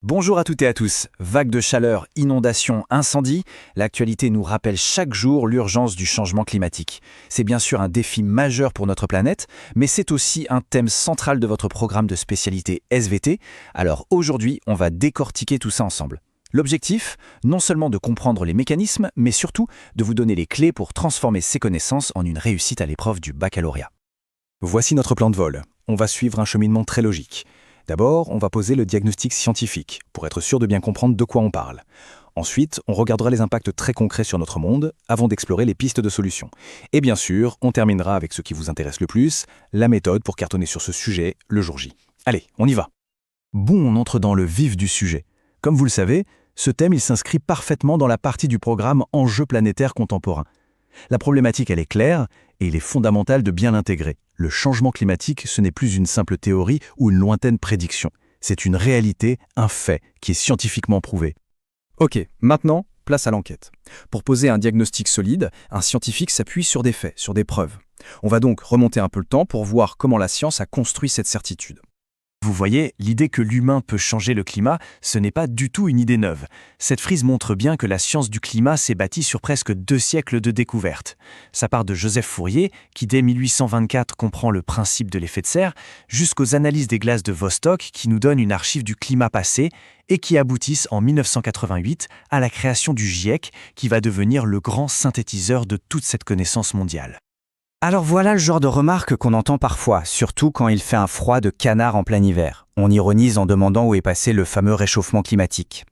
Bonjour à toutes et à tous. Vagues de chaleur, inondations, incendies, l'actualité nous rappelle chaque jour l'urgence du changement climatique. C'est bien sûr un défi majeur pour notre planète, mais c'est aussi un thème central de votre programme de spécialité SVT. Alors aujourd'hui, on va décortiquer tout ça ensemble. L'objectif, non seulement de comprendre les mécanismes, mais surtout de vous donner les clés pour transformer ces connaissances en une réussite à l'épreuve du baccalauréat. Voici notre plan de vol. On va suivre un cheminement très logique. D'abord, on va poser le diagnostic scientifique, pour être sûr de bien comprendre de quoi on parle. Ensuite, on regardera les impacts très concrets sur notre monde, avant d'explorer les pistes de solutions. Et bien sûr, on terminera avec ce qui vous intéresse le plus, la méthode pour cartonner sur ce sujet le jour J. Allez, on y va. Bon, on entre dans le vif du sujet. Comme vous le savez, ce thème il s'inscrit parfaitement dans la partie du programme Enjeux planétaires contemporains. La problématique, elle est claire, et il est fondamental de bien l'intégrer. Le changement climatique, ce n'est plus une simple théorie ou une lointaine prédiction. C'est une réalité, un fait, qui est scientifiquement prouvé. Ok, maintenant, place à l'enquête. Pour poser un diagnostic solide, un scientifique s'appuie sur des faits, sur des preuves. On va donc remonter un peu le temps pour voir comment la science a construit cette certitude. Vous voyez, l'idée que l'humain peut changer le climat, ce n'est pas du tout une idée neuve. Cette frise montre bien que la science du climat s'est bâtie sur presque 2 siècles de découvertes. Ça part de Joseph Fourier, qui dès 1824 comprend le principe de l'effet de serre, jusqu'aux analyses des glaces de Vostok, qui nous donnent une archive du climat passé, et qui aboutissent en 1988 à la création du GIEC, qui va devenir le grand synthétiseur de toute cette connaissance mondiale. Alors voilà le genre de remarques qu'on entend parfois, surtout quand il fait un froid de canard en plein hiver. On ironise en demandant où est passé le fameux réchauffement climatique.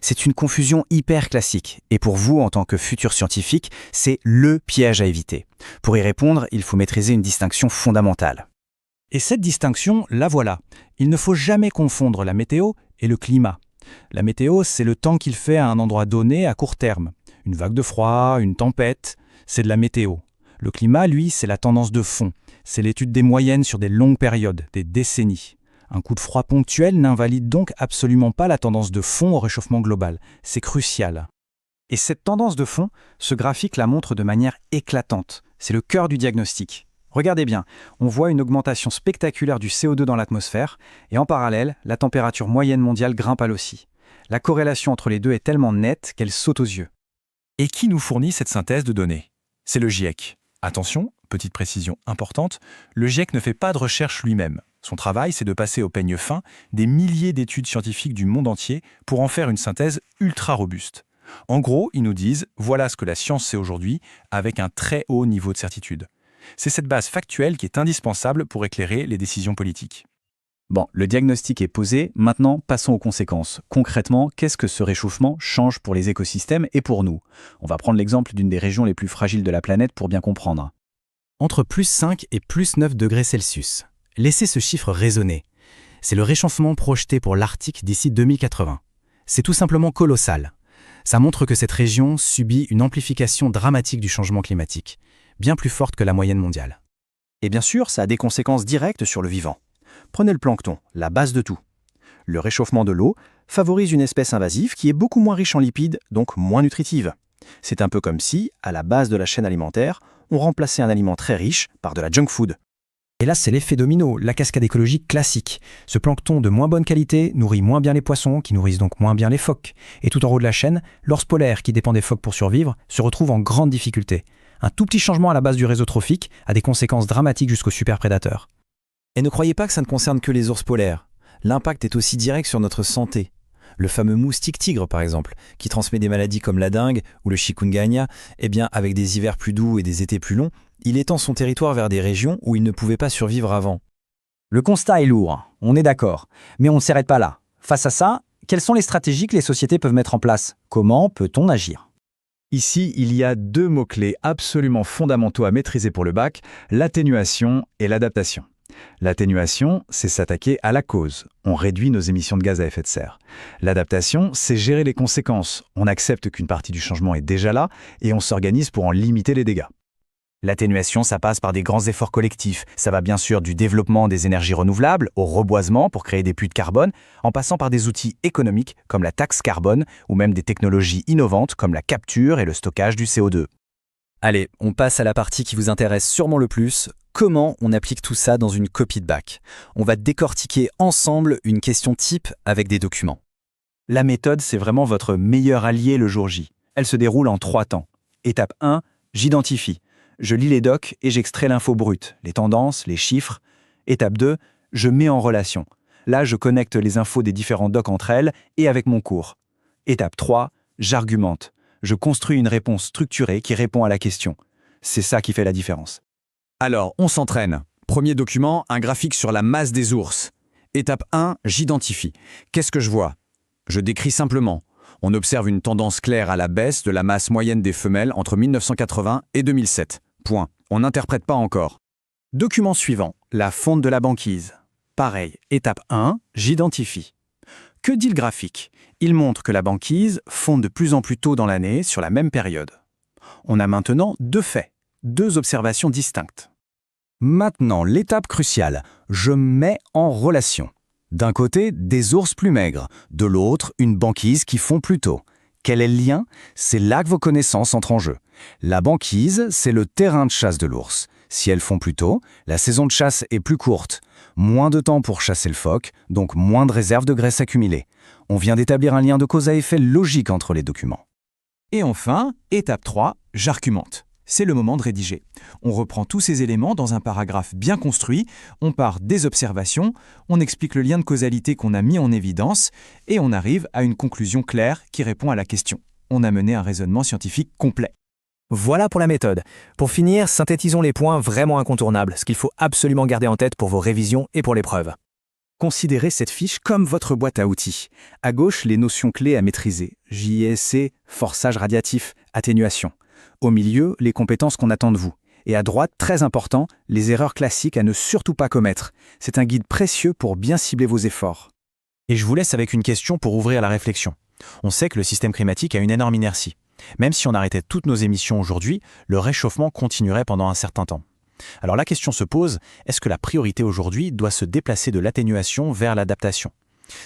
C'est une confusion hyper classique, et pour vous, en tant que futur scientifique, c'est le piège à éviter. Pour y répondre, il faut maîtriser une distinction fondamentale. Et cette distinction, la voilà. Il ne faut jamais confondre la météo et le climat. La météo, c'est le temps qu'il fait à un endroit donné à court terme. Une vague de froid, une tempête, c'est de la météo. Le climat, lui, c'est la tendance de fond. C'est l'étude des moyennes sur des longues périodes, des décennies. Un coup de froid ponctuel n'invalide donc absolument pas la tendance de fond au réchauffement global. C'est crucial. Et cette tendance de fond, ce graphique la montre de manière éclatante. C'est le cœur du diagnostic. Regardez bien, on voit une augmentation spectaculaire du CO2 dans l'atmosphère, et en parallèle, la température moyenne mondiale grimpe elle aussi. La corrélation entre les deux est tellement nette qu'elle saute aux yeux. Et qui nous fournit cette synthèse de données ? C'est le GIEC. Attention, petite précision importante, le GIEC ne fait pas de recherche lui-même. Son travail, c'est de passer au peigne fin des milliers d'études scientifiques du monde entier pour en faire une synthèse ultra robuste. En gros, ils nous disent « voilà ce que la science sait aujourd'hui » avec un très haut niveau de certitude. C'est cette base factuelle qui est indispensable pour éclairer les décisions politiques. Bon, le diagnostic est posé, maintenant passons aux conséquences. Concrètement, qu'est-ce que ce réchauffement change pour les écosystèmes et pour nous ? On va prendre l'exemple d'une des régions les plus fragiles de la planète pour bien comprendre. Entre plus 5 et plus 9 degrés Celsius. Laissez ce chiffre résonner. C'est le réchauffement projeté pour l'Arctique d'ici 2080. C'est tout simplement colossal. Ça montre que cette région subit une amplification dramatique du changement climatique, bien plus forte que la moyenne mondiale. Et bien sûr, ça a des conséquences directes sur le vivant. Prenez le plancton, la base de tout. Le réchauffement de l'eau favorise une espèce invasive qui est beaucoup moins riche en lipides, donc moins nutritive. C'est un peu comme si, à la base de la chaîne alimentaire, on remplaçait un aliment très riche par de la junk food. Et là, c'est l'effet domino, la cascade écologique classique. Ce plancton de moins bonne qualité nourrit moins bien les poissons, qui nourrissent donc moins bien les phoques. Et tout en haut de la chaîne, l'ours polaire, qui dépend des phoques pour survivre, se retrouve en grande difficulté. Un tout petit changement à la base du réseau trophique a des conséquences dramatiques jusqu'aux superprédateurs. Et ne croyez pas que ça ne concerne que les ours polaires. L'impact est aussi direct sur notre santé. Le fameux moustique tigre, par exemple, qui transmet des maladies comme la dengue ou le chikungunya, eh bien, avec des hivers plus doux et des étés plus longs, il étend son territoire vers des régions où il ne pouvait pas survivre avant. Le constat est lourd, on est d'accord, mais on ne s'arrête pas là. Face à ça, quelles sont les stratégies que les sociétés peuvent mettre en place ? Comment peut-on agir ? Ici, il y a 2 mots-clés absolument fondamentaux à maîtriser pour le bac, l'atténuation et l'adaptation. L'atténuation, c'est s'attaquer à la cause. On réduit nos émissions de gaz à effet de serre. L'adaptation, c'est gérer les conséquences. On accepte qu'une partie du changement est déjà là et on s'organise pour en limiter les dégâts. L'atténuation, ça passe par des grands efforts collectifs. Ça va bien sûr du développement des énergies renouvelables au reboisement pour créer des puits de carbone, en passant par des outils économiques comme la taxe carbone ou même des technologies innovantes comme la capture et le stockage du CO2. Allez, on passe à la partie qui vous intéresse sûrement le plus. Comment on applique tout ça dans une copie de bac ? On va décortiquer ensemble une question type avec des documents. La méthode, c'est vraiment votre meilleur allié le jour J. Elle se déroule en 3 temps. Étape 1, j'identifie. Je lis les docs et j'extrais l'info brute, les tendances, les chiffres. Étape 2, je mets en relation. Là, je connecte les infos des différents docs entre elles et avec mon cours. Étape 3, j'argumente. Je construis une réponse structurée qui répond à la question. C'est ça qui fait la différence. Alors, on s'entraîne. Premier document, un graphique sur la masse des ours. Étape 1, j'identifie. Qu'est-ce que je vois? Je décris simplement. On observe une tendance claire à la baisse de la masse moyenne des femelles entre 1980 et 2007. Point. On n'interprète pas encore. Document suivant, la fonte de la banquise. Pareil, étape 1, j'identifie. Que dit le graphique? Il montre que la banquise fond de plus en plus tôt dans l'année sur la même période. On a maintenant 2 faits, 2 observations distinctes. Maintenant, l'étape cruciale. Je mets en relation. D'un côté, des ours plus maigres. De l'autre, une banquise qui fond plus tôt. Quel est le lien? C'est là que vos connaissances entrent en jeu. La banquise, c'est le terrain de chasse de l'ours. Si elles font plus tôt, la saison de chasse est plus courte. Moins de temps pour chasser le phoque, donc moins de réserves de graisse accumulées. On vient d'établir un lien de cause à effet logique entre les documents. Et enfin, étape 3, j'argumente. C'est le moment de rédiger. On reprend tous ces éléments dans un paragraphe bien construit, on part des observations, on explique le lien de causalité qu'on a mis en évidence et on arrive à une conclusion claire qui répond à la question. On a mené un raisonnement scientifique complet. Voilà pour la méthode. Pour finir, synthétisons les points vraiment incontournables, ce qu'il faut absolument garder en tête pour vos révisions et pour l'épreuve. Considérez cette fiche comme votre boîte à outils. À gauche, les notions clés à maîtriser. JSC, forçage radiatif, atténuation. Au milieu, les compétences qu'on attend de vous. Et à droite, très important, les erreurs classiques à ne surtout pas commettre. C'est un guide précieux pour bien cibler vos efforts. Et je vous laisse avec une question pour ouvrir la réflexion. On sait que le système climatique a une énorme inertie. Même si on arrêtait toutes nos émissions aujourd'hui, le réchauffement continuerait pendant un certain temps. Alors la question se pose, est-ce que la priorité aujourd'hui doit se déplacer de l'atténuation vers l'adaptation?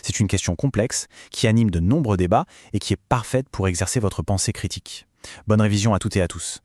C'est une question complexe qui anime de nombreux débats et qui est parfaite pour exercer votre pensée critique. Bonne révision à toutes et à tous.